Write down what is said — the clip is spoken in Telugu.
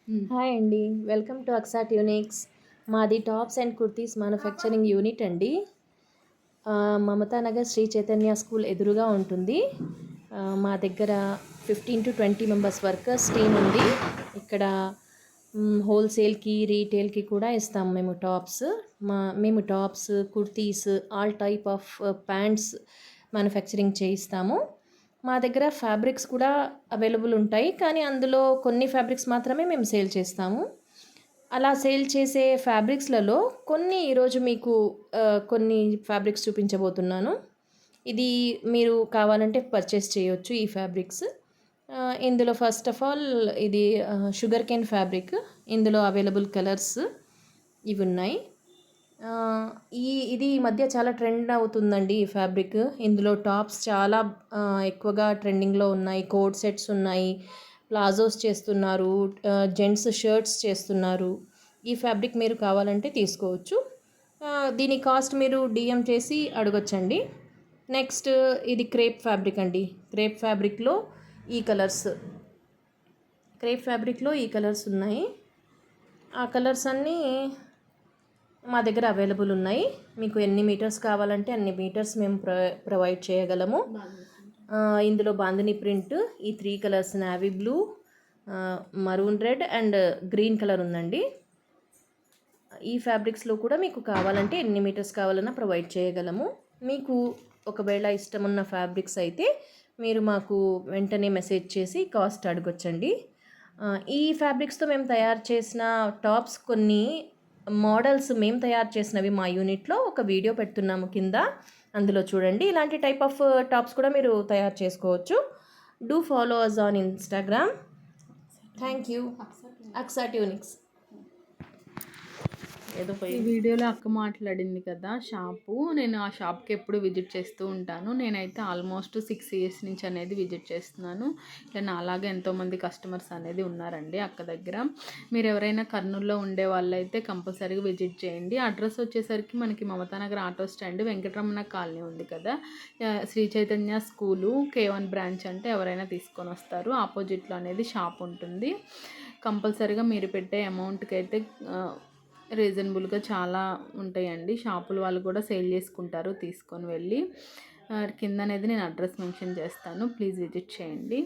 హాయ్ అండి. Welcome to Aksat uniques. మాది tops and kurtis manufacturing unit అండి. మమతా నగర్ శ్రీ చైతన్య స్కూల్ ఎదురుగా ఉంటుంది. మా దగ్గర 15 to 20 మెంబర్స్ వర్కర్స్ టీమ్ ఉంది. ఇక్కడ హోల్సేల్కి రీటైల్కి కూడా ఇస్తాము మేము టాప్స్. మేము tops, kurtis, all type of pants manufacturing చేయిస్తాము. మా దగ్గర ఫ్యాబ్రిక్స్ కూడా అవైలబుల్ ఉంటాయి, కానీ అందులో కొన్ని ఫ్యాబ్రిక్స్ మాత్రమే మేము సేల్ చేస్తాము. అలా సేల్ చేసే ఫ్యాబ్రిక్స్లలో కొన్ని ఈరోజు మీకు కొన్ని ఫ్యాబ్రిక్స్ చూపించబోతున్నాను. ఇది మీరు కావాలంటే పర్చేస్ చేయొచ్చు ఈ ఫ్యాబ్రిక్స్. ఇందులో ఫస్ట్ ఆఫ్ ఆల్ ఇది షుగర్ కేన్ ఫ్యాబ్రిక్. ఇందులో అవైలబుల్ కలర్స్ ఇవి ఉన్నాయి. ఇది ఈ మధ్య చాలా ట్రెండ్ అవుతుందండి ఈ ఫ్యాబ్రిక్. ఇందులో టాప్స్ చాలా ఎక్కువగా ట్రెండింగ్లో ఉన్నాయి. కోట్ సెట్స్ ఉన్నాయి, ప్లాజోస్ చేస్తున్నారు, జెంట్స్ షర్ట్స్ చేస్తున్నారు. ఈ ఫ్యాబ్రిక్ మీరు కావాలంటే తీసుకోవచ్చు. దీని కాస్ట్ మీరు డిఎం చేసి అడగొచ్చండి. నెక్స్ట్ ఇది క్రేప్ ఫ్యాబ్రిక్ అండి. క్రేప్ ఫ్యాబ్రిక్లో ఈ కలర్స్ ఉన్నాయి. ఆ కలర్స్ అన్నీ మా దగ్గర అవైలబుల్ ఉన్నాయి. మీకు ఎన్ని మీటర్స్ కావాలంటే అన్ని మీటర్స్ మేము ప్రొవైడ్ చేయగలము. ఇందులో బాందిని ప్రింట్, ఈ 3 colours navy blue, maroon red and green colour ఉందండి. ఈ ఫ్యాబ్రిక్స్లో కూడా మీకు కావాలంటే ఎన్ని మీటర్స్ కావాలన్నా ప్రొవైడ్ చేయగలము. మీకు ఒకవేళ ఇష్టమున్న ఫ్యాబ్రిక్స్ అయితే మీరు మాకు వెంటనే మెసేజ్ చేసి కాస్ట్ అడగొచ్చండి. ఈ ఫ్యాబ్రిక్స్తో మేము తయారు చేసిన టాప్స్ కొన్ని మోడల్స్ మేము తయారు చేసినవి మా యూనిట్లో ఒక వీడియో పెడుతున్నాము కింద, అందులో చూడండి. ఇలాంటి టైప్ ఆఫ్ టాప్స్ కూడా మీరు తయారు చేసుకోవచ్చు. Do follow us on Instagram. Thank you. Aksat uniques. ఈ వీడియోలో అక్క మాట్లాడింది కదా షాపు, నేను ఆ షాప్కి ఎప్పుడు విజిట్ చేస్తూ ఉంటాను. నేనైతే ఆల్మోస్ట్ 6 years నుంచి అనేది విజిట్ చేస్తున్నాను. ఇలా నాలాగా ఎంతోమంది కస్టమర్స్ అనేది ఉన్నారండి అక్క దగ్గర. మీరు ఎవరైనా కర్నూలులో ఉండే వాళ్ళైతే కంపల్సరీగా విజిట్ చేయండి. అడ్రస్ వచ్చేసరికి మనకి మమతానగర్ ఆటో స్టాండ్, వెంకటరమణ కాలనీ ఉంది కదా, Shri Chaitanya school K1 branch అంటే ఎవరైనా తీసుకొని వస్తారు. ఆపోజిట్లో అనేది షాప్ ఉంటుంది. కంపల్సరీగా మీరు పెట్టే అమౌంట్కి అయితే రీజనబుల్గా చాలా ఉంటాయండి. షాపుల వాళ్ళు కూడా సేల్ చేసుకుంటారు తీసుకొని వెళ్ళి. కింద అనేది నేను అడ్రస్ మెన్షన్ చేస్తాను, ప్లీజ్ విజిట్ చేయండి.